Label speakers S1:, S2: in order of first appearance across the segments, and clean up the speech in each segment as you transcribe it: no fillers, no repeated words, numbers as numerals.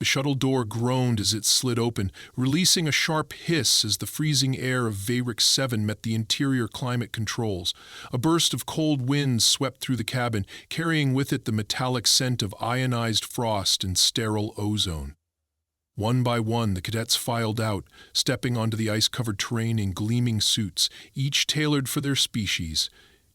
S1: The shuttle door groaned as it slid open, releasing a sharp hiss as the freezing air of Vayix 7 met the interior climate controls. A burst of cold wind swept through the cabin, carrying with it the metallic scent of ionized frost and sterile ozone. One by one, the cadets filed out, stepping onto the ice-covered terrain in gleaming suits, each tailored for their species.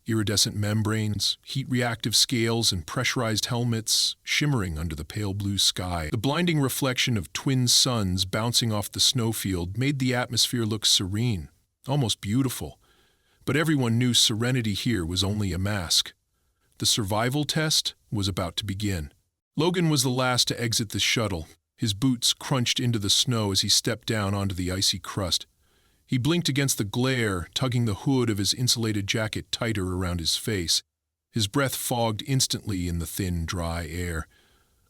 S1: Iridescent membranes, heat-reactive scales, and pressurized helmets shimmering under the pale blue sky. The blinding reflection of twin suns bouncing off the snowfield made the atmosphere look serene, almost beautiful. But everyone knew serenity here was only a mask. The survival test was about to begin. Logan was the last to exit the shuttle. His boots crunched into the snow as he stepped down onto the icy crust. He blinked against the glare, tugging the hood of his insulated jacket tighter around his face. His breath fogged instantly in the thin, dry air.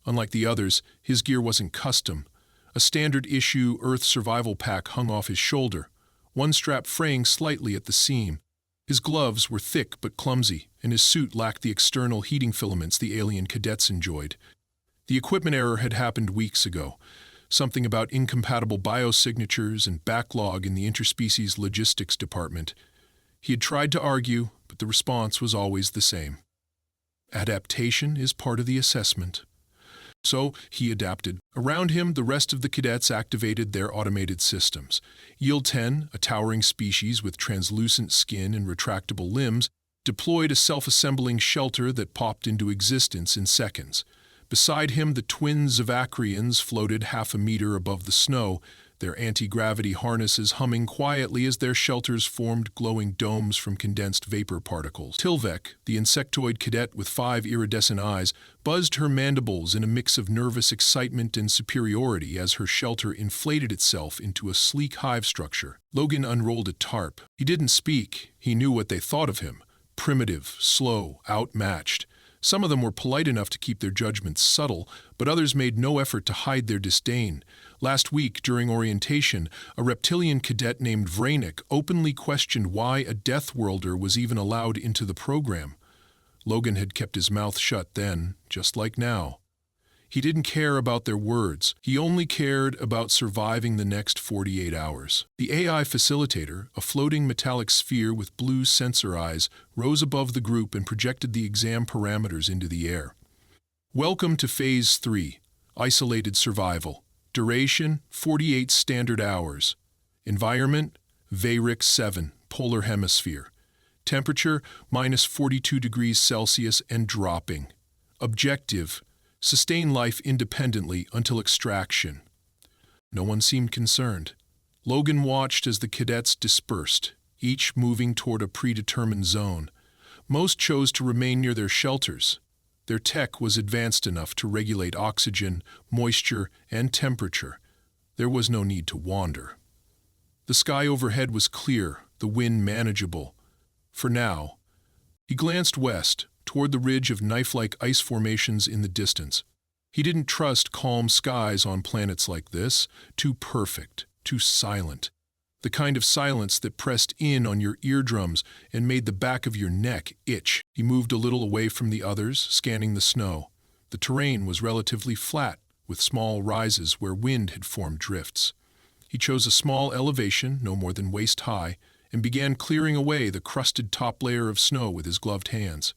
S1: Unlike the others, his gear wasn't custom. A standard-issue Earth survival pack hung off his shoulder, one strap fraying slightly at the seam. His gloves were thick but clumsy, and his suit lacked the external heating filaments the alien cadets enjoyed. The equipment error had happened weeks ago. Something about incompatible biosignatures and backlog in the interspecies logistics department. He had tried to argue, but the response was always the same. Adaptation is part of the assessment. So he adapted. Around him, the rest of the cadets activated their automated systems. Yilton, a towering species with translucent skin and retractable limbs, deployed a self-assembling shelter that popped into existence in seconds. Beside him, the twin Zavacrians floated half a meter above the snow, their anti-gravity harnesses humming quietly as their shelters formed glowing domes from condensed vapor particles. Tilvec, the insectoid cadet with 5 iridescent eyes, buzzed her mandibles in a mix of nervous excitement and superiority as her shelter inflated itself into a sleek hive structure. Logan unrolled a tarp. He didn't speak. He knew what they thought of him. Primitive, slow, outmatched. Some of them were polite enough to keep their judgments subtle, but others made no effort to hide their disdain. Last week, during orientation, a reptilian cadet named Vayix openly questioned why a Death Worlder was even allowed into the program. Logan had kept his mouth shut then, just like now. He didn't care about their words. He only cared about surviving the next 48 hours. The AI facilitator, a floating metallic sphere with blue sensor eyes, rose above the group and projected the exam parameters into the air. Welcome to Phase 3, Isolated Survival. Duration, 48 standard hours. Environment, Vayix 7, Polar Hemisphere. Temperature, minus 42 degrees Celsius and dropping. Objective, sustain life independently until extraction. No one seemed concerned. Logan watched as the cadets dispersed, each moving toward a predetermined zone. Most chose to remain near their shelters. Their tech was advanced enough to regulate oxygen, moisture, and temperature. There was no need to wander. The sky overhead was clear, the wind manageable. For now. He glanced west, toward the ridge of knife-like ice formations in the distance. He didn't trust calm skies on planets like this, too perfect, too silent. The kind of silence that pressed in on your eardrums and made the back of your neck itch. He moved a little away from the others, scanning the snow. The terrain was relatively flat, with small rises where wind had formed drifts. He chose a small elevation, no more than waist-high, and began clearing away the crusted top layer of snow with his gloved hands.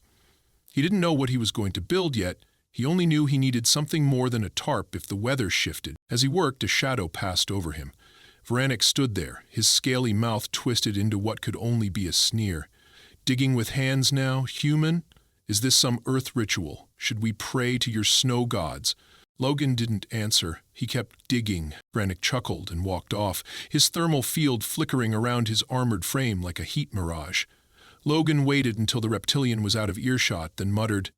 S1: He didn't know what he was going to build yet. He only knew he needed something more than a tarp if the weather shifted. As he worked, a shadow passed over him. Vayix stood there, his scaly mouth twisted into what could only be a sneer. Digging with hands now, human? Is this some Earth ritual? Should we pray to your snow gods? Logan didn't answer. He kept digging. Vayix chuckled and walked off, his thermal field flickering around his armored frame like a heat mirage. Logan waited until the reptilian was out of earshot, then muttered,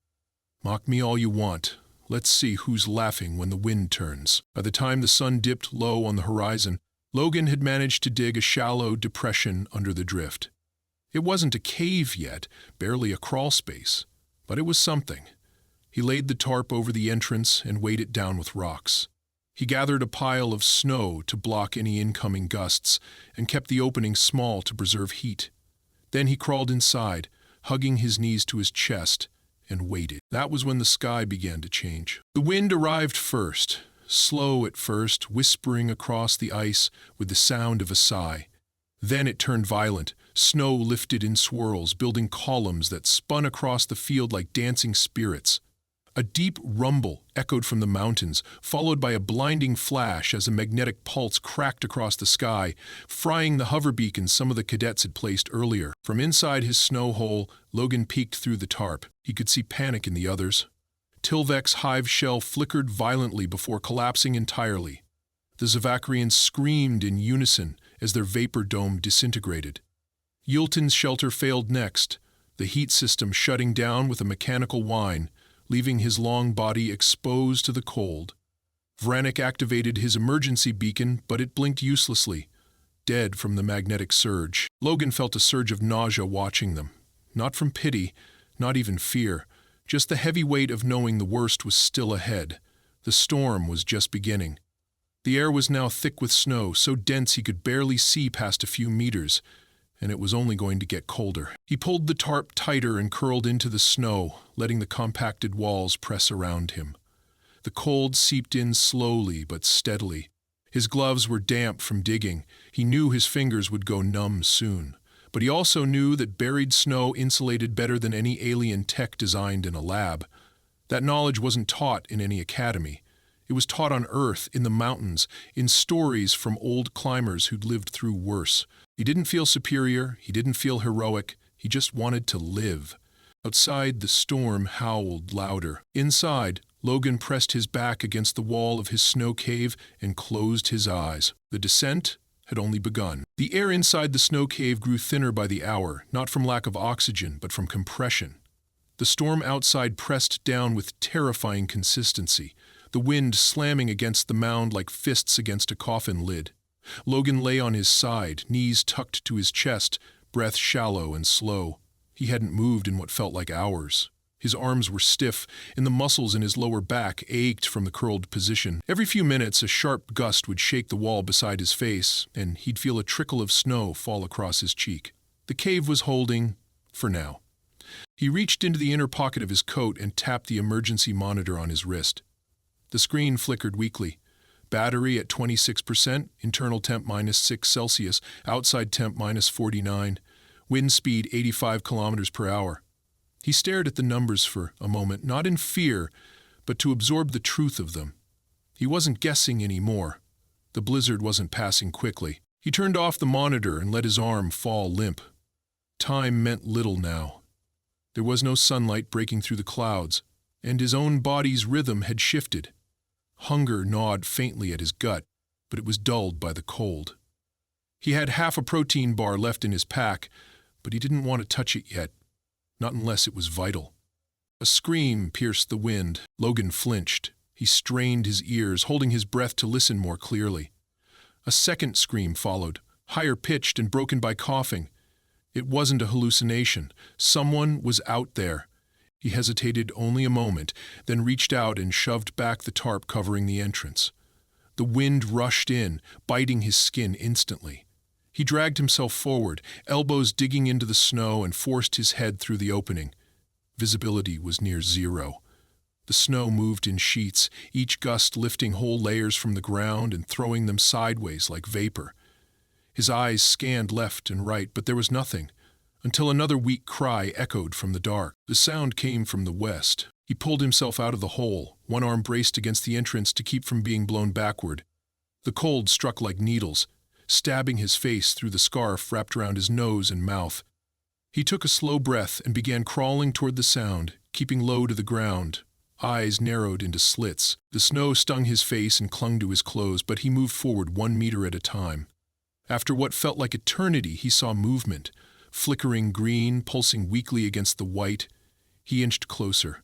S1: "Mock me all you want. Let's see who's laughing when the wind turns." By the time the sun dipped low on the horizon, Logan had managed to dig a shallow depression under the drift. It wasn't a cave yet, barely a crawl space, but it was something. He laid the tarp over the entrance and weighed it down with rocks. He gathered a pile of snow to block any incoming gusts and kept the opening small to preserve heat. Then he crawled inside, hugging his knees to his chest, and waited. That was when the sky began to change. The wind arrived first, slow at first, whispering across the ice with the sound of a sigh. Then it turned violent. Snow lifted in swirls, building columns that spun across the field like dancing spirits. A deep rumble echoed from the mountains, followed by a blinding flash as a magnetic pulse cracked across the sky, frying the hover beacons some of the cadets had placed earlier. From inside his snow hole, Logan peeked through the tarp. He could see panic in the others. Tilvec's hive shell flickered violently before collapsing entirely. The Zavacrians screamed in unison as their vapor dome disintegrated. Yilton's shelter failed next, the heat system shutting down with a mechanical whine, leaving his long body exposed to the cold. Vranek activated his emergency beacon, but it blinked uselessly, dead from the magnetic surge. Logan felt a surge of nausea watching them. Not from pity, not even fear, just the heavy weight of knowing the worst was still ahead. The storm was just beginning. The air was now thick with snow, so dense he could barely see past a few meters, and it was only going to get colder. He pulled the tarp tighter and curled into the snow, letting the compacted walls press around him. The cold seeped in slowly but steadily. His gloves were damp from digging. He knew his fingers would go numb soon. But he also knew that buried snow insulated better than any alien tech designed in a lab. That knowledge wasn't taught in any academy. It was taught on Earth, in the mountains, in stories from old climbers who'd lived through worse. He didn't feel superior, he didn't feel heroic, he just wanted to live. Outside, the storm howled louder. Inside, Logan pressed his back against the wall of his snow cave and closed his eyes. The descent had only begun. The air inside the snow cave grew thinner by the hour, not from lack of oxygen, but from compression. The storm outside pressed down with terrifying consistency, the wind slamming against the mound like fists against a coffin lid. Logan lay on his side, knees tucked to his chest, breath shallow and slow. He hadn't moved in what felt like hours. His arms were stiff, and the muscles in his lower back ached from the curled position. Every few minutes, a sharp gust would shake the wall beside his face, and he'd feel a trickle of snow fall across his cheek. The cave was holding, for now. He reached into the inner pocket of his coat and tapped the emergency monitor on his wrist. The screen flickered weakly. Battery at 26%, internal temp -6 Celsius, outside temp -49, wind speed 85 kilometers per hour. He stared at the numbers for a moment, not in fear, but to absorb the truth of them. He wasn't guessing anymore. The blizzard wasn't passing quickly. He turned off the monitor and let his arm fall limp. Time meant little now. There was no sunlight breaking through the clouds, and his own body's rhythm had shifted. Hunger gnawed faintly at his gut, but it was dulled by the cold. He had half a protein bar left in his pack, but he didn't want to touch it yet. Not unless it was vital. A scream pierced the wind. Logan flinched. He strained his ears, holding his breath to listen more clearly. A second scream followed, higher pitched and broken by coughing. It wasn't a hallucination. Someone was out there. He hesitated only a moment, then reached out and shoved back the tarp covering the entrance. The wind rushed in, biting his skin instantly. He dragged himself forward, elbows digging into the snow, and forced his head through the opening. Visibility was near zero. The snow moved in sheets, each gust lifting whole layers from the ground and throwing them sideways like vapor. His eyes scanned left and right, but there was nothing, until another weak cry echoed from the dark. The sound came from the west. He pulled himself out of the hole, one arm braced against the entrance to keep from being blown backward. The cold struck like needles, stabbing his face through the scarf wrapped around his nose and mouth. He took a slow breath and began crawling toward the sound, keeping low to the ground, eyes narrowed into slits. The snow stung his face and clung to his clothes, but he moved forward 1 meter at a time. After what felt like eternity, he saw movement, flickering green, pulsing weakly against the white. He inched closer.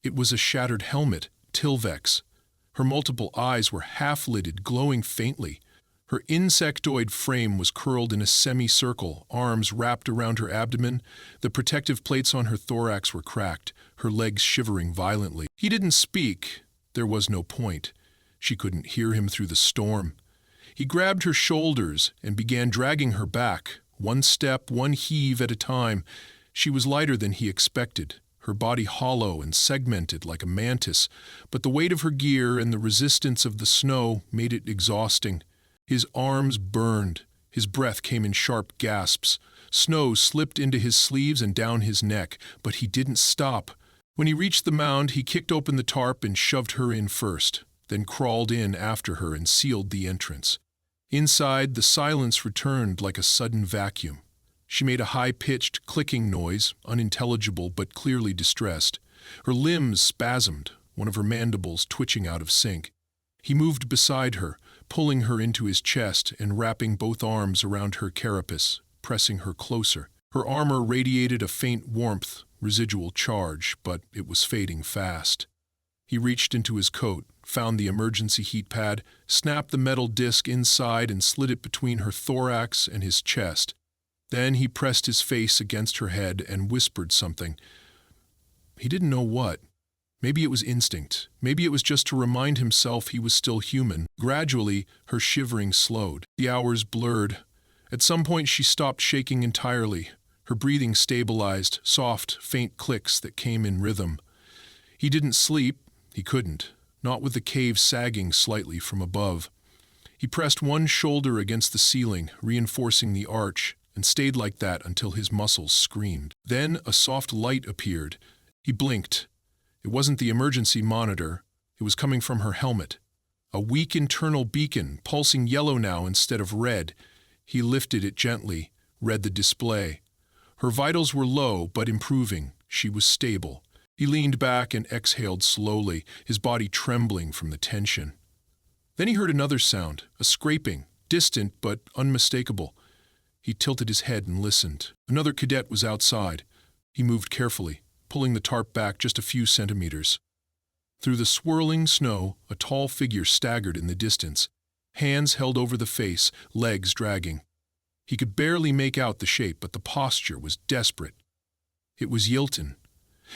S1: It was a shattered helmet, Tilvec's. Her multiple eyes were half-lidded, glowing faintly. Her insectoid frame was curled in a semicircle, arms wrapped around her abdomen. The protective plates on her thorax were cracked, her legs shivering violently. He didn't speak. There was no point. She couldn't hear him through the storm. He grabbed her shoulders and began dragging her back, one step, one heave at a time. She was lighter than he expected. her body hollow and segmented like a mantis, but the weight of her gear and the resistance of the snow made it exhausting. His arms burned. His breath came in sharp gasps. Snow slipped into his sleeves and down his neck, but he didn't stop. When he reached the mound, he kicked open the tarp and shoved her in first, then crawled in after her and sealed the entrance. Inside, the silence returned like a sudden vacuum. She made a high-pitched, clicking noise, unintelligible but clearly distressed. Her limbs spasmed, one of her mandibles twitching out of sync. He moved beside her, pulling her into his chest and wrapping both arms around her carapace, pressing her closer. Her armor radiated a faint warmth, residual charge, but it was fading fast. He reached into his coat, found the emergency heat pad, snapped the metal disc inside and slid it between her thorax and his chest. Then he pressed his face against her head and whispered something. He didn't know what. Maybe it was instinct. Maybe it was just to remind himself he was still human. Gradually, her shivering slowed. The hours blurred. At some point, she stopped shaking entirely. Her breathing stabilized, soft, faint clicks that came in rhythm. He didn't sleep. He couldn't, not with the cave sagging slightly from above. He pressed one shoulder against the ceiling, reinforcing the arch, and stayed like that until his muscles screamed. Then a soft light appeared. He blinked. It wasn't the emergency monitor. It was coming from her helmet. A weak internal beacon, pulsing yellow now instead of red. He lifted it gently, read the display. Her vitals were low, but improving. She was stable. He leaned back and exhaled slowly, his body trembling from the tension. Then he heard another sound, a scraping, distant but unmistakable. He tilted his head and listened. Another cadet was outside. He moved carefully, pulling the tarp back just a few centimeters. Through the swirling snow, a tall figure staggered in the distance, hands held over the face, legs dragging. He could barely make out the shape, but the posture was desperate. It was Yilton.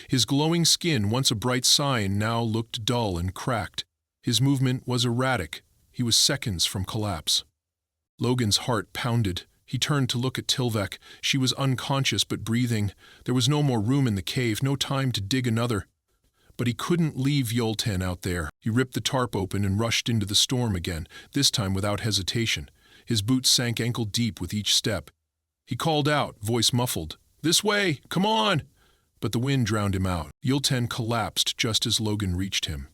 S1: His glowing skin, once a bright sign, now looked dull and cracked. His movement was erratic. He was seconds from collapse. Logan's heart pounded. He turned to look at Tilvec. She was unconscious but breathing. There was no more room in the cave, no time to dig another. But he couldn't leave Yilton out there. He ripped the tarp open and rushed into the storm again, this time without hesitation. His boots sank ankle-deep with each step. He called out, voice muffled, "This way! Come on!" But the wind drowned him out. Yilton collapsed just as Logan reached him.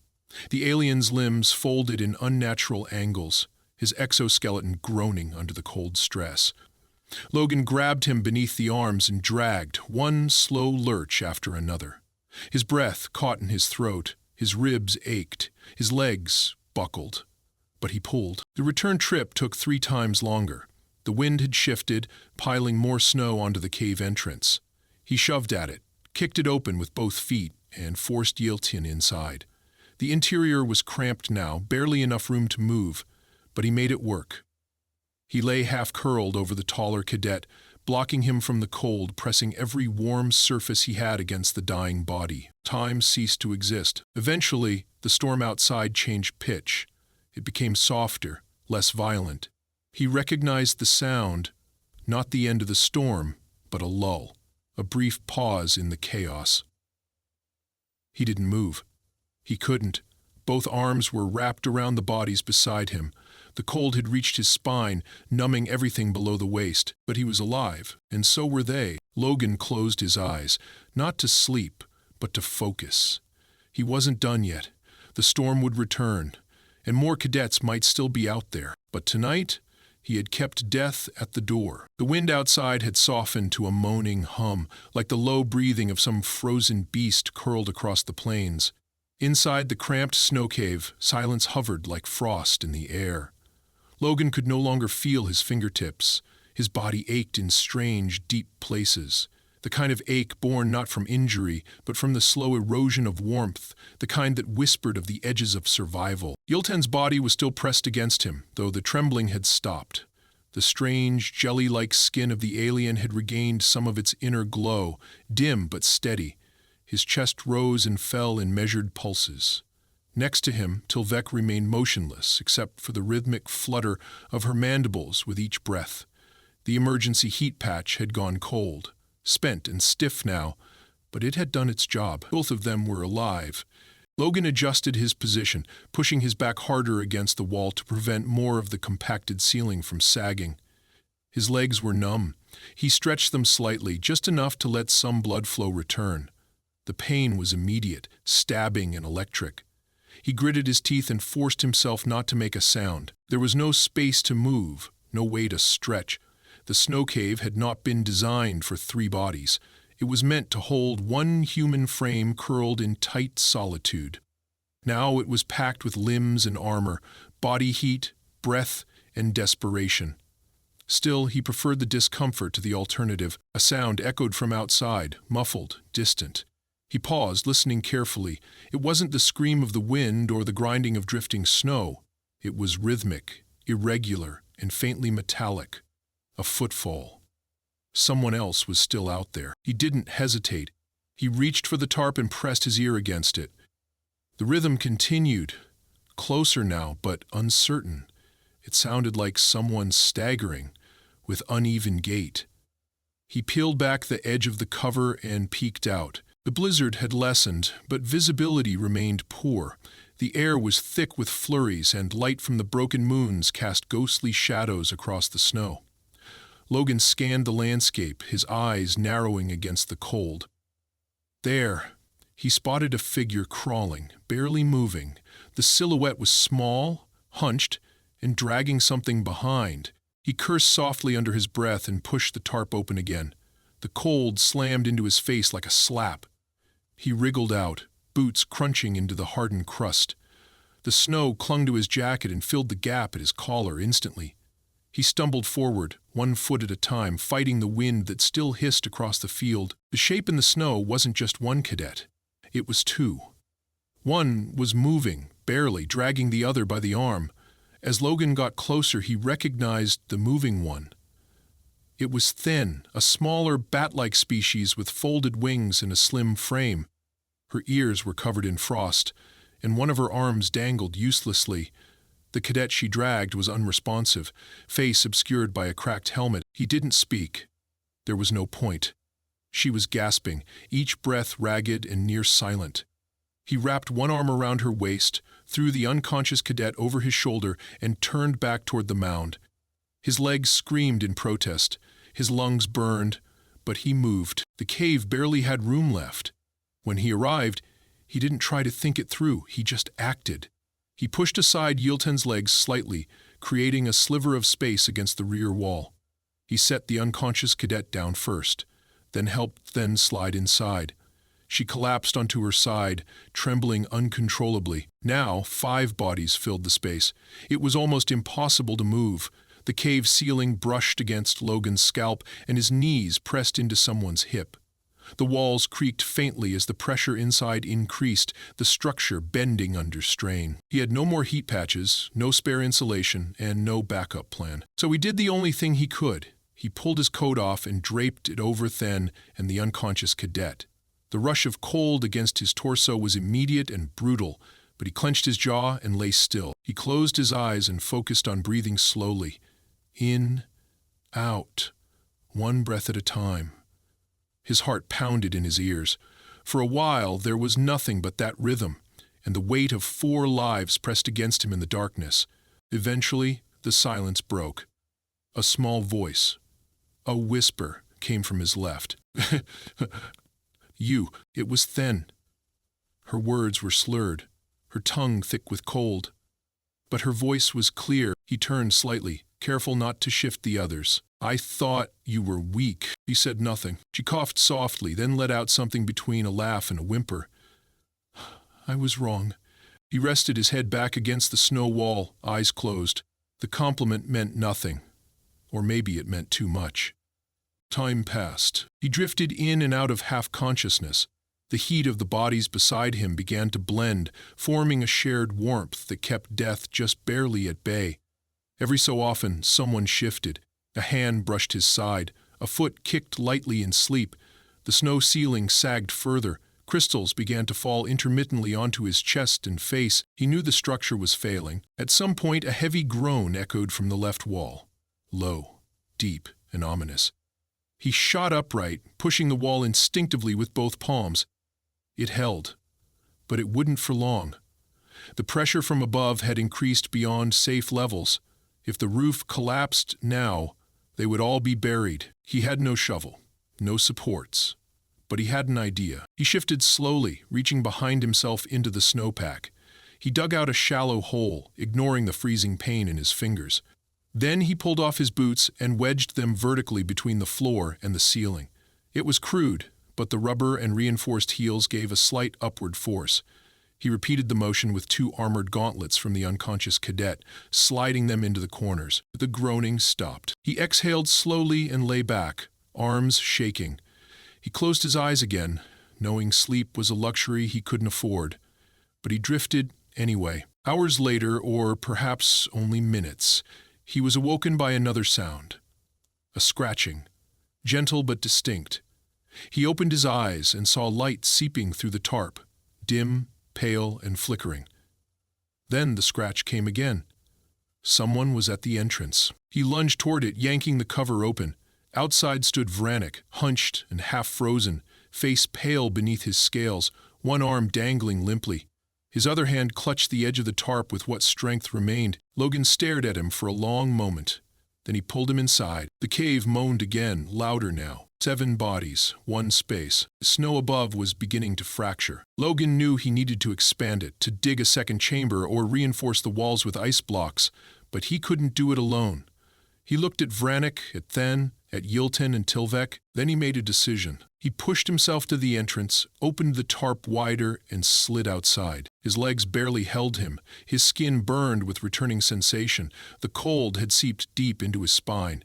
S1: The alien's limbs folded in unnatural angles, his exoskeleton groaning under the cold stress. Logan grabbed him beneath the arms and dragged, one slow lurch after another. His breath caught in his throat, his ribs ached, his legs buckled. But he pulled. The return trip took 3 times longer. The wind had shifted, piling more snow onto the cave entrance. He shoved at it, kicked it open with both feet, and forced Yilton inside. The interior was cramped now, barely enough room to move, but he made it work. He lay half-curled over the taller cadet, blocking him from the cold, pressing every warm surface he had against the dying body. Time ceased to exist. Eventually, the storm outside changed pitch. It became softer, less violent. He recognized the sound, not the end of the storm, but a lull, a brief pause in the chaos. He didn't move. He couldn't. Both arms were wrapped around the bodies beside him. The cold had reached his spine, numbing everything below the waist, but he was alive, and so were they. Logan closed his eyes, not to sleep, but to focus. He wasn't done yet. The storm would return, and more cadets might still be out there. But tonight, he had kept death at the door. The wind outside had softened to a moaning hum, like the low breathing of some frozen beast curled across the plains. Inside the cramped snow cave, silence hovered like frost in the air. Logan could no longer feel his fingertips. His body ached in strange, deep places. The kind of ache born not from injury, but from the slow erosion of warmth, the kind that whispered of the edges of survival. Yilton's body was still pressed against him, though the trembling had stopped. The strange, jelly-like skin of the alien had regained some of its inner glow, dim but steady. His chest rose and fell in measured pulses. Next to him, Tilvec remained motionless, except for the rhythmic flutter of her mandibles with each breath. The emergency heat patch had gone cold, spent and stiff now, but it had done its job. Both of them were alive. Logan adjusted his position, pushing his back harder against the wall to prevent more of the compacted ceiling from sagging. His legs were numb. He stretched them slightly, just enough to let some blood flow return. The pain was immediate, stabbing and electric. He gritted his teeth and forced himself not to make a sound. There was no space to move, no way to stretch. The snow cave had not been designed for 3 bodies. It was meant to hold one human frame curled in tight solitude. Now it was packed with limbs and armor, body heat, breath, and desperation. Still, he preferred the discomfort to the alternative. A sound echoed from outside, muffled, distant. He paused, listening carefully. It wasn't the scream of the wind or the grinding of drifting snow. It was rhythmic, irregular, and faintly metallic. A footfall. Someone else was still out there. He didn't hesitate. He reached for the tarp and pressed his ear against it. The rhythm continued, closer now, but uncertain. It sounded like someone staggering, with uneven gait. He peeled back the edge of the cover and peeked out. The blizzard had lessened, but visibility remained poor. The air was thick with flurries, and light from the broken moons cast ghostly shadows across the snow. Logan scanned the landscape, his eyes narrowing against the cold. There, he spotted a figure crawling, barely moving. The silhouette was small, hunched, and dragging something behind. He cursed softly under his breath and pushed the tarp open again. The cold slammed into his face like a slap. He wriggled out, boots crunching into the hardened crust. The snow clung to his jacket and filled the gap at his collar instantly. He stumbled forward, 1 foot at a time, fighting the wind that still hissed across the field. The shape in the snow wasn't just one cadet. It was 2. One was moving, barely, dragging the other by the arm. As Logan got closer, he recognized the moving one. It was thin, a smaller bat-like species with folded wings and a slim frame. Her ears were covered in frost, and one of her arms dangled uselessly. The cadet she dragged was unresponsive, face obscured by a cracked helmet. He didn't speak. There was no point. She was gasping, each breath ragged and near silent. He wrapped one arm around her waist, threw the unconscious cadet over his shoulder, and turned back toward the mound. His legs screamed in protest. His lungs burned, but he moved. The cave barely had room left. When he arrived, he didn't try to think it through. He just acted. He pushed aside Yilton's legs slightly, creating a sliver of space against the rear wall. He set the unconscious cadet down first, then helped Then slide inside. She collapsed onto her side, trembling uncontrollably. Now 5 bodies filled the space. It was almost impossible to move. The cave ceiling brushed against Logan's scalp, and his knees pressed into someone's hip. The walls creaked faintly as the pressure inside increased, the structure bending under strain. He had no more heat patches, no spare insulation, and no backup plan. So he did the only thing he could. He pulled his coat off and draped it over Then and the unconscious cadet. The rush of cold against his torso was immediate and brutal, but he clenched his jaw and lay still. He closed his eyes and focused on breathing slowly. In, out, 1 breath at a time. His heart pounded in his ears. For a while, there was nothing but that rhythm, and the weight of 4 lives pressed against him in the darkness. Eventually, the silence broke. A small voice, a whisper, came from his left. You. It was Then. Her words were slurred, her tongue thick with cold. But her voice was clear. He turned slightly, careful not to shift the others. I thought you were weak. He said nothing. She coughed softly, then let out something between a laugh and a whimper. I was wrong. He rested his head back against the snow wall, eyes closed. The compliment meant nothing. Or maybe it meant too much. Time passed. He drifted in and out of half-consciousness. The heat of the bodies beside him began to blend, forming a shared warmth that kept death just barely at bay. Every so often, someone shifted. A hand brushed his side. A foot kicked lightly in sleep. The snow ceiling sagged further. Crystals began to fall intermittently onto his chest and face. He knew the structure was failing. At some point, a heavy groan echoed from the left wall. Low, deep, and ominous. He shot upright, pushing the wall instinctively with both palms. It held, but it wouldn't for long. The pressure from above had increased beyond safe levels. If the roof collapsed now, they would all be buried. He had no shovel, no supports, but he had an idea. He shifted slowly, reaching behind himself into the snowpack. He dug out a shallow hole, ignoring the freezing pain in his fingers. Then he pulled off his boots and wedged them vertically between the floor and the ceiling. It was crude, but the rubber and reinforced heels gave a slight upward force. He repeated the motion with 2 armored gauntlets from the unconscious cadet, sliding them into the corners. The groaning stopped. He exhaled slowly and lay back, arms shaking. He closed his eyes again, knowing sleep was a luxury he couldn't afford. But he drifted anyway. Hours later, or perhaps only minutes, he was awoken by another sound. A scratching, gentle but distinct. He opened his eyes and saw light seeping through the tarp, dim, pale, and flickering. Then the scratch came again. Someone was at the entrance. He lunged toward it, yanking the cover open. Outside stood Vranek, hunched and half-frozen, face pale beneath his scales, one arm dangling limply. His other hand clutched the edge of the tarp with what strength remained. Logan stared at him for a long moment. Then he pulled him inside. The cave moaned again, louder now. 7 bodies, 1 space. The snow above was beginning to fracture. Logan knew he needed to expand it, to dig a second chamber or reinforce the walls with ice blocks, but he couldn't do it alone. He looked at Vranek, at Then, at Yilton and Tilvec. Then he made a decision. He pushed himself to the entrance, opened the tarp wider, and slid outside. His legs barely held him. His skin burned with returning sensation. The cold had seeped deep into his spine.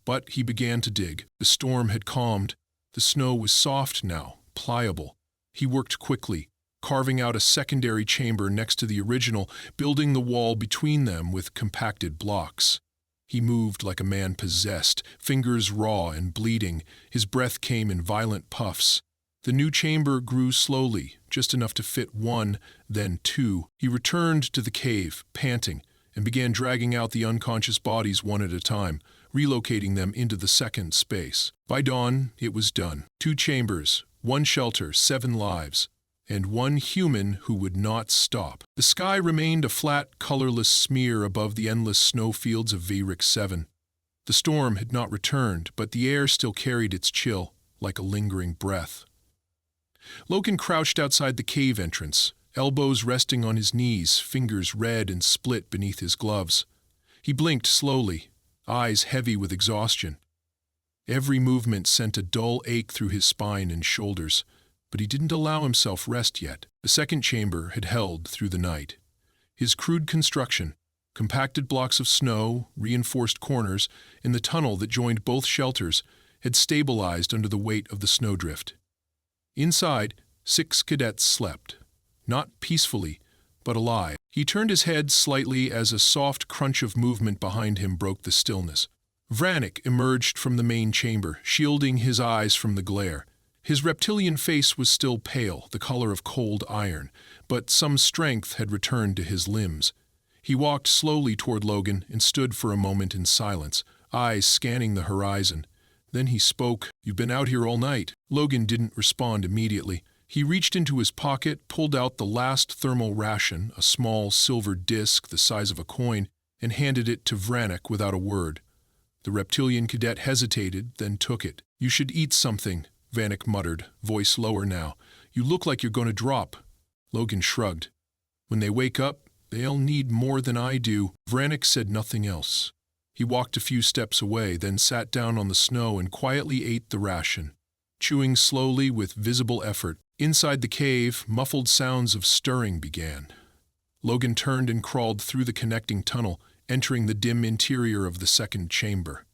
S1: But he began to dig. The storm had calmed. The snow was soft now, pliable. He worked quickly, carving out a secondary chamber next to the original, building the wall between them with compacted blocks. He moved like a man possessed, fingers raw and bleeding. His breath came in violent puffs. The new chamber grew slowly, just enough to fit 1, then 2. He returned to the cave, panting, and began dragging out the unconscious bodies one at a time, relocating them into the second space. By dawn, it was done. 2 chambers, 1 shelter, 7 lives, and 1 human who would not stop. The sky remained a flat, colorless smear above the endless snowfields of Vayix 7. The storm had not returned, but the air still carried its chill, like a lingering breath. Logan crouched outside the cave entrance, elbows resting on his knees, fingers red and split beneath his gloves. He blinked slowly, eyes heavy with exhaustion. Every movement sent a dull ache through his spine and shoulders, but he didn't allow himself rest yet. The second chamber had held through the night. His crude construction, compacted blocks of snow, reinforced corners, in the tunnel that joined both shelters, had stabilized under the weight of the snowdrift. Inside, 6 cadets slept, not peacefully, but alive. He turned his head slightly as a soft crunch of movement behind him broke the stillness. Vranek emerged from the main chamber, shielding his eyes from the glare. His reptilian face was still pale, the color of cold iron, but some strength had returned to his limbs. He walked slowly toward Logan and stood for a moment in silence, eyes scanning the horizon. Then he spoke. "You've been out here all night." Logan didn't respond immediately. He reached into his pocket, pulled out the last thermal ration, a small silver disc the size of a coin, and handed it to Vranek without a word. The reptilian cadet hesitated, then took it. "You should eat something," Vranek muttered, voice lower now. "You look like you're going to drop." Logan shrugged. "When they wake up, they'll need more than I do." Vranek said nothing else. He walked a few steps away, then sat down on the snow and quietly ate the ration, chewing slowly with visible effort. Inside the cave, muffled sounds of stirring began. Logan turned and crawled through the connecting tunnel, entering the dim interior of the second chamber.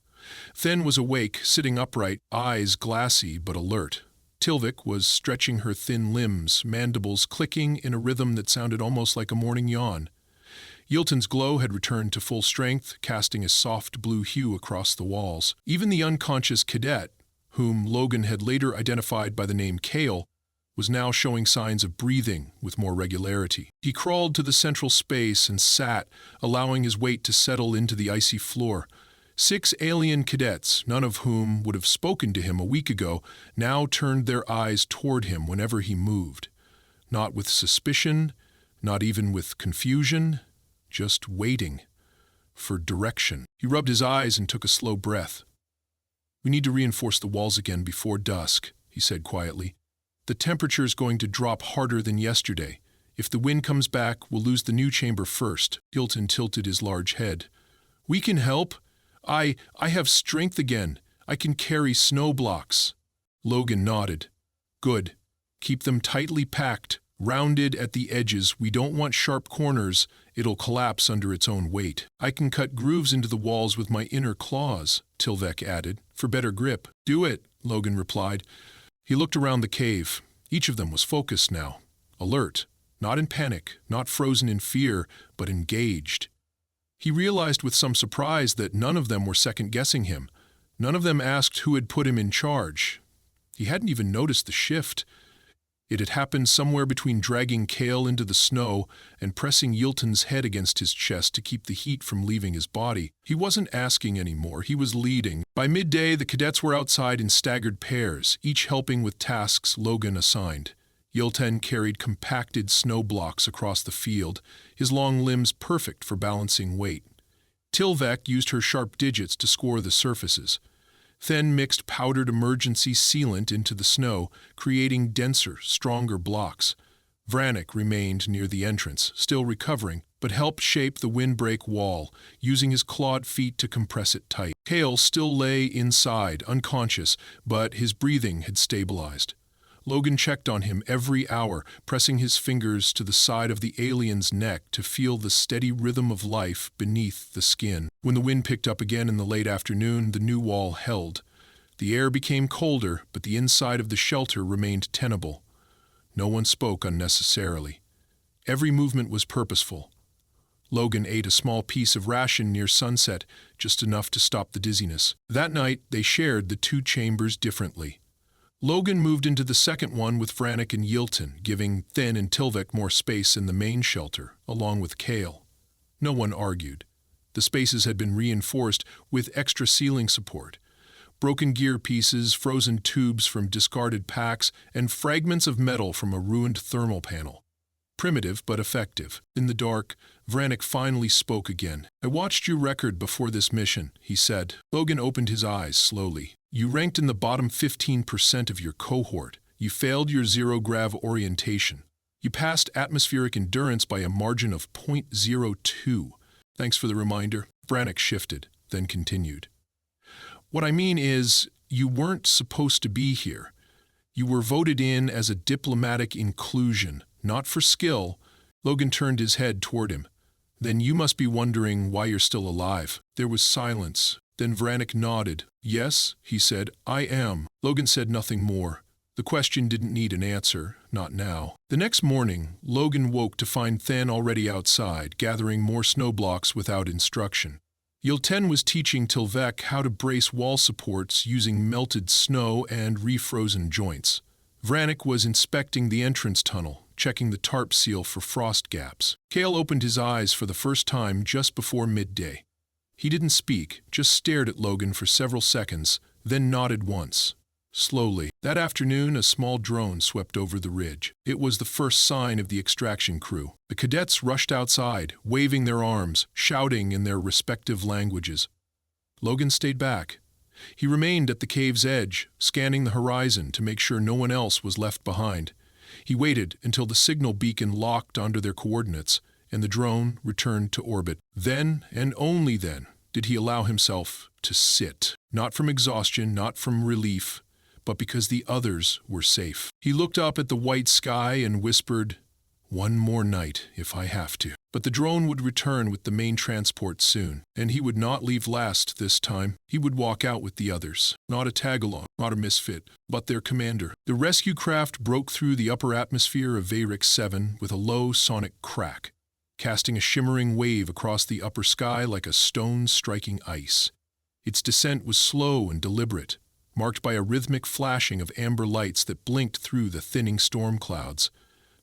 S1: Then was awake, sitting upright, eyes glassy but alert. Tilvec was stretching her thin limbs, mandibles clicking in a rhythm that sounded almost like a morning yawn. Yilton's glow had returned to full strength, casting a soft blue hue across the walls. Even the unconscious cadet, whom Logan had later identified by the name Kale, was now showing signs of breathing with more regularity. He crawled to the central space and sat, allowing his weight to settle into the icy floor. 6 alien cadets, none of whom would have spoken to him a week ago, now turned their eyes toward him whenever he moved. Not with suspicion, not even with confusion, just waiting for direction. He rubbed his eyes and took a slow breath. "We need to reinforce the walls again before dusk," he said quietly. "The temperature's going to drop harder than yesterday. If the wind comes back, we'll lose the new chamber first." Yilton tilted his large head. "We can help. I have strength again. I can carry snow blocks." Logan nodded. "Good. Keep them tightly packed, rounded at the edges. We don't want sharp corners. It'll collapse under its own weight. I can cut grooves into the walls with my inner claws," Tilvec added, "for better grip." "Do it," Logan replied. He looked around the cave. Each of them was focused now, alert, not in panic, not frozen in fear, but engaged. He realized with some surprise that none of them were second-guessing him. None of them asked who had put him in charge. He hadn't even noticed the shift. It had happened somewhere between dragging Kale into the snow and pressing Yilton's head against his chest to keep the heat from leaving his body. He wasn't asking anymore, he was leading. By midday, the cadets were outside in staggered pairs, each helping with tasks Logan assigned. Yilton carried compacted snow blocks across the field, his long limbs perfect for balancing weight. Tilvec used her sharp digits to score the surfaces. Then mixed powdered emergency sealant into the snow, creating denser, stronger blocks. Vayix remained near the entrance, still recovering, but helped shape the windbreak wall, using his clawed feet to compress it tight. Kale still lay inside, unconscious, but his breathing had stabilized. Logan checked on him every hour, pressing his fingers to the side of the alien's neck to feel the steady rhythm of life beneath the skin. When the wind picked up again in the late afternoon, the new wall held. The air became colder, but the inside of the shelter remained tenable. No one spoke unnecessarily. Every movement was purposeful. Logan ate a small piece of ration near sunset, just enough to stop the dizziness. That night, they shared the 2 chambers differently. Logan moved into the second one with Vayix and Yilton, giving Thin and Tilvec more space in the main shelter, along with Kale. No one argued. The spaces had been reinforced with extra ceiling support. Broken gear pieces, frozen tubes from discarded packs, and fragments of metal from a ruined thermal panel. Primitive but effective. In the dark, Vayix finally spoke again. "I watched your record before this mission," he said. Logan opened his eyes slowly. "You ranked in the bottom 15% of your cohort. You failed your zero-grav orientation. You passed atmospheric endurance by a margin of 0.02. Thanks for the reminder." Vayix shifted, then continued. "What I mean is, you weren't supposed to be here. You were voted in as a diplomatic inclusion, not for skill." Logan turned his head toward him. "Then you must be wondering why you're still alive." There was silence. Then Vayix nodded. "Yes," he said, "I am." Logan said nothing more. The question didn't need an answer, not now. The next morning, Logan woke to find Than already outside, gathering more snow blocks without instruction. Yilton was teaching Tilvec how to brace wall supports using melted snow and refrozen joints. Vayix was inspecting the entrance tunnel, checking the tarp seal for frost gaps. Kale opened his eyes for the first time just before midday. He didn't speak, just stared at Logan for several seconds, then nodded once. Slowly. That afternoon, a small drone swept over the ridge. It was the first sign of the extraction crew. The cadets rushed outside, waving their arms, shouting in their respective languages. Logan stayed back. He remained at the cave's edge, scanning the horizon to make sure no one else was left behind. He waited until the signal beacon locked onto their coordinates, and the drone returned to orbit. Then, and only then, did he allow himself to sit. Not from exhaustion, not from relief, but because the others were safe. He looked up at the white sky and whispered, "One more night, if I have to." But the drone would return with the main transport soon, and he would not leave last this time. He would walk out with the others. Not a tag-along, not a misfit, but their commander. The rescue craft broke through the upper atmosphere of Vayix 7 with a low sonic crack, casting a shimmering wave across the upper sky like a stone striking ice. Its descent was slow and deliberate, marked by a rhythmic flashing of amber lights that blinked through the thinning storm clouds.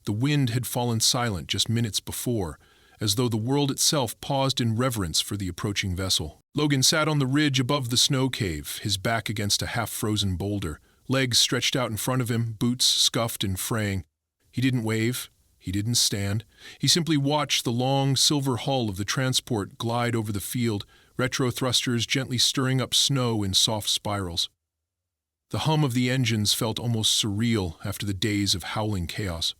S1: The wind had fallen silent just minutes before, as though the world itself paused in reverence for the approaching vessel. Logan sat on the ridge above the snow cave, his back against a half-frozen boulder, legs stretched out in front of him, boots scuffed and fraying. He didn't wave. He didn't stand. He simply watched the long, silver hull of the transport glide over the field, retro thrusters gently stirring up snow in soft spirals. The hum of the engines felt almost surreal after the days of howling chaos.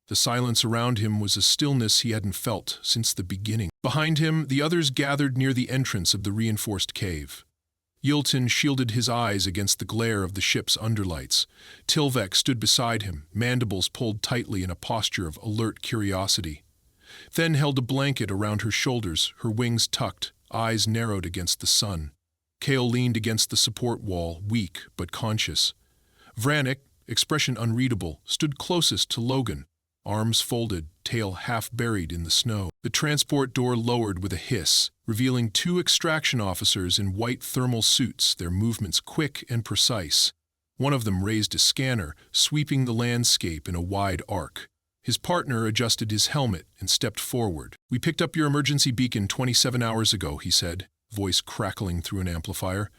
S1: The silence around him was a stillness he hadn't felt since the beginning. Behind him, the others gathered near the entrance of the reinforced cave. Yilton shielded his eyes against the glare of the ship's underlights. Tilvec stood beside him, mandibles pulled tightly in a posture of alert curiosity. Then held a blanket around her shoulders, her wings tucked, eyes narrowed against the sun. Kale leaned against the support wall, weak but conscious. Vranek, expression unreadable, stood closest to Logan, arms folded, tail half buried in the snow. The transport door lowered with a hiss, revealing 2 extraction officers in white thermal suits, their movements quick and precise. One of them raised a scanner, sweeping the landscape in a wide arc. His partner adjusted his helmet and stepped forward. "We picked up your emergency beacon 27 hours ago," he said, voice crackling through an amplifier.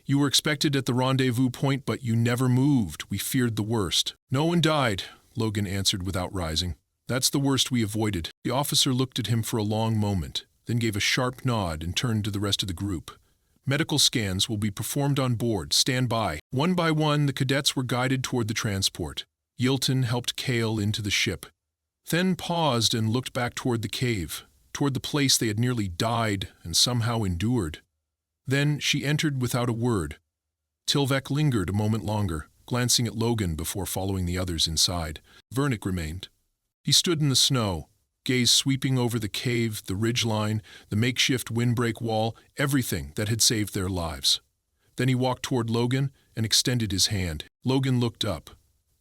S1: "You were expected at the rendezvous point, but you never moved. We feared the worst." "No one died," Logan answered without rising. "That's the worst we avoided." The officer looked at him for a long moment, then gave a sharp nod and turned to the rest of the group. "Medical scans will be performed on board. Stand by." One by one, the cadets were guided toward the transport. Yilton helped Kale into the ship, then paused and looked back toward the cave, toward the place they had nearly died and somehow endured. Then she entered without a word. Tilvec lingered a moment longer, glancing at Logan before following the others inside. Vranek remained. He stood in the snow, gaze sweeping over the cave, the ridgeline, the makeshift windbreak wall, everything that had saved their lives. Then he walked toward Logan and extended his hand. Logan looked up.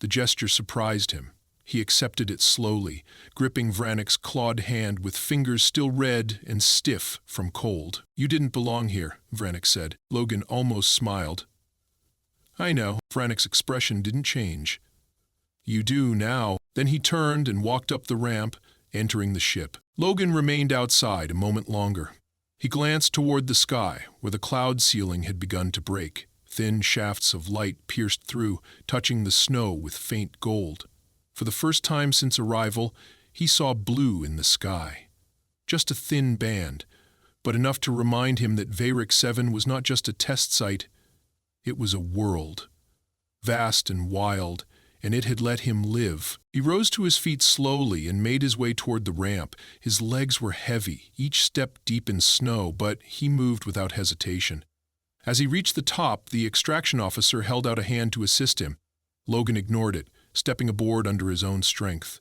S1: The gesture surprised him. He accepted it slowly, gripping Vranek's clawed hand with fingers still red and stiff from cold. "You didn't belong here," Vranek said. Logan almost smiled. "I know." Vranek's expression didn't change. "You do now." Then he turned and walked up the ramp, entering the ship. Logan remained outside a moment longer. He glanced toward the sky, where the cloud ceiling had begun to break. Thin shafts of light pierced through, touching the snow with faint gold. For the first time since arrival, he saw blue in the sky. Just a thin band, but enough to remind him that Vayix 7 was not just a test site, it was a world. Vast and wild, and it had let him live. He rose to his feet slowly and made his way toward the ramp. His legs were heavy, each step deep in snow, but he moved without hesitation. As he reached the top, the extraction officer held out a hand to assist him. Logan ignored it, stepping aboard under his own strength.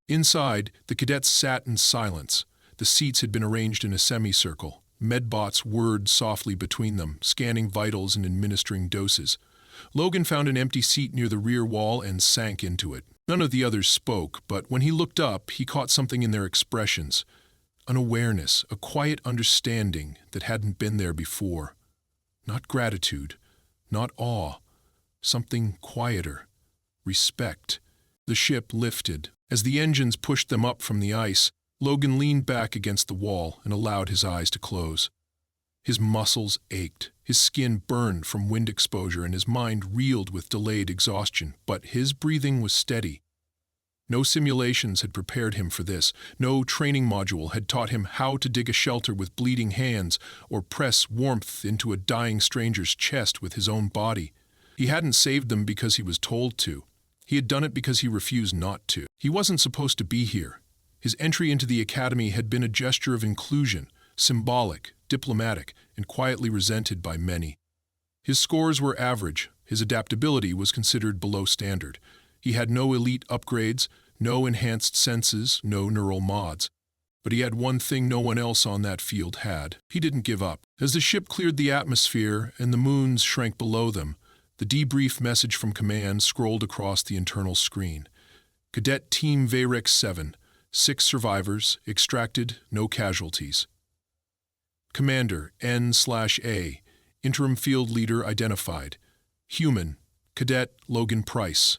S1: Inside, the cadets sat in silence. The seats had been arranged in a semicircle. Medbots whirred softly between them, scanning vitals and administering doses. Logan found an empty seat near the rear wall and sank into it. None of the others spoke, but when he looked up, he caught something in their expressions. An awareness, a quiet understanding that hadn't been there before. Not gratitude, not awe, something quieter. Respect. The ship lifted. As the engines pushed them up from the ice, Logan leaned back against the wall and allowed his eyes to close. His muscles ached, his skin burned from wind exposure, and his mind reeled with delayed exhaustion, but his breathing was steady. No simulations had prepared him for this. No training module had taught him how to dig a shelter with bleeding hands or press warmth into a dying stranger's chest with his own body. He hadn't saved them because he was told to. He had done it because he refused not to. He wasn't supposed to be here. His entry into the academy had been a gesture of inclusion, symbolic, diplomatic, and quietly resented by many. His scores were average. His adaptability was considered below standard. He had no elite upgrades, no enhanced senses, no neural mods. But he had one thing no one else on that field had. He didn't give up. As the ship cleared the atmosphere and the moons shrank below them, the debrief message from command scrolled across the internal screen. Cadet Team Vayix 7, 6 survivors, extracted, no casualties. Commander N/A, Interim Field Leader identified. Human, Cadet Logan Price.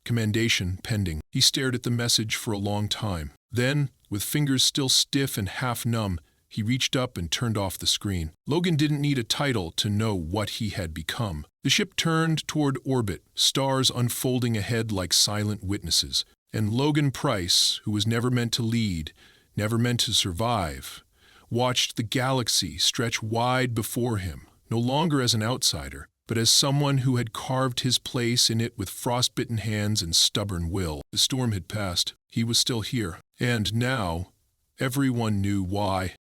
S1: Commendation pending. He stared at the message for a long time. Then, With fingers still stiff and half numb, he reached up and turned off the screen. Logan didn't need a title to know what he had become. The ship turned toward orbit, stars unfolding ahead like silent witnesses. And Logan Price, who was never meant to lead, never meant to survive, watched the galaxy stretch wide before him, no longer as an outsider, but as someone who had carved his place in it with frostbitten hands and stubborn will. The storm had passed. He was still here. And now, everyone knew why.